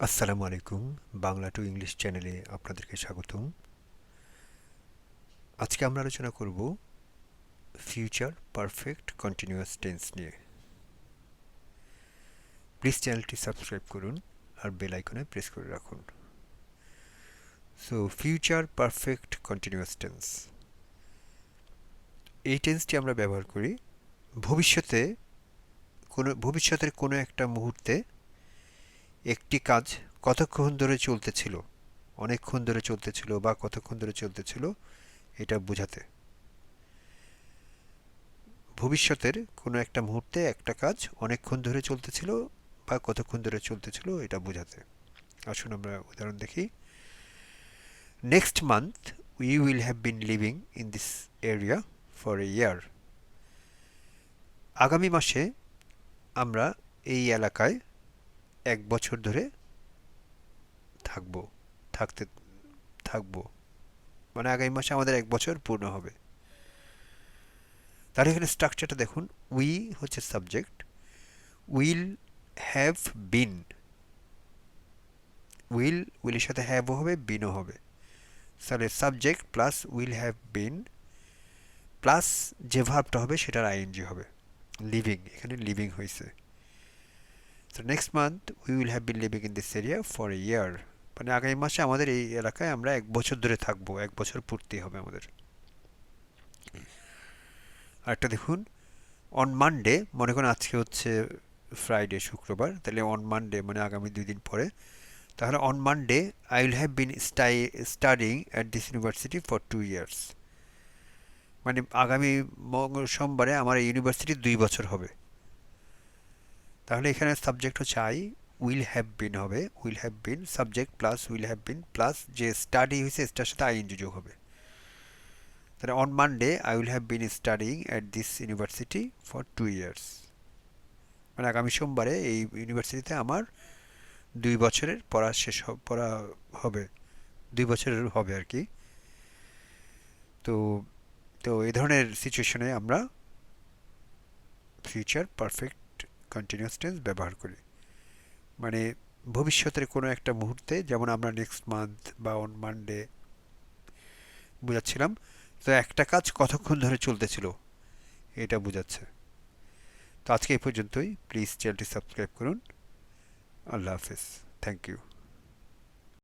আসসালামু আলাইকুম। Bangla to English চ্যানেলে আপনাদেরকে স্বাগতম। আজকে আমরা আলোচনা করব ফিউচার পারফেক্ট কন্টিনিউয়াস টেন্স নিয়ে। প্লিজ চ্যানেলটি সাবস্ক্রাইব করুন আর বেল আইকনে প্রেস করে রাখুন। So future perfect continuous tense, এই টেন্সটি আমরা ব্যবহার করি ভবিষ্যতের কোনো একটা মুহূর্তে একটি কাজ কতক্ষণ ধরে চলতেছিল, অনেকক্ষণ ধরে চলতেছিল বা কতক্ষণ ধরে চলতেছিল এটা বোঝাতে। ভবিষ্যতের কোনো একটা মুহূর্তে একটা কাজ অনেকক্ষণ ধরে চলতেছিল বা কতক্ষণ ধরে চলতেছিল এটা বোঝাতে। আসুন আমরা উদাহরণ দেখি। Next month we will have been living in this area for a year. আগামী মাসে আমরা এই এলাকায় 1 বছর ধরে থাকবো থাকতে থাকবো মানে আগামী মাসে আমাদের 1 বছর পূর্ণ হবে। তাহলে এখানে স্ট্রাকচারটা দেখুন। উই হচ্ছে সাবজেক্ট, উইল হ্যাভ বিন, উইলের সাথে হ্যাভও হবে, বিনও হবে। তাহলে subject plus will have been plus যে ভার্বটা হবে সেটার আইএনজি হবে। লিভিং, এখানে লিভিং হয়েছে। তো next month we will have been living in this area for a year, মানে আগামী মাসে আমাদের এই এলাকায় আমরা 1 বছর ধরে থাকবো, 1 বছর পূর্তি হবে আমাদের। আরেকটা দেখুন, অন মানডে, মনে করুন আজকে হচ্ছে ফ্রাইডে, শুক্রবার, তাহলে অন মানডে মানে আগামী 2 দিন পরে। তাহলে on Monday I will have been studying at this university for 2 years, মানে আগামী সোমবারে আমার এই ইউনিভার্সিটি 2 বছর হবে। তাহলে এখানে সাবজেক্ট হচ্ছে আই, উইল হ্যাভ বিন হবে, will have bin subject plus will have been plus যে স্টাডি হয়েছে এটার সাথে আইএনজি যোগ হবে। তাহলে on Monday I will have been studying at this university for 2 years, মানে আগামী সোমবারে এই ইউনিভার্সিটিতে আমার 2 বছরের পড়া হবে, 2 বছরের হবে আর কি। তো তো এই ধরনের সিচুয়েশনে আমরা ফিউচার পারফেক্ট কন্টিনিউয়াস টেন্স ব্যবহার করি। মানে ভবিষ্যতের কোনো একটা মুহূর্তে, যেমন আমরা নেক্সট মান্থ বা অন মানডে বোঝাচ্ছিলাম, তো একটা কাজ কতক্ষণ ধরে চলতেছিল এটা বোঝাচ্ছে। তো আজকে এই পর্যন্তই। প্লিজ চ্যানেলটি সাবস্ক্রাইব করুন। আল্লাহ হাফেজ। Thank you.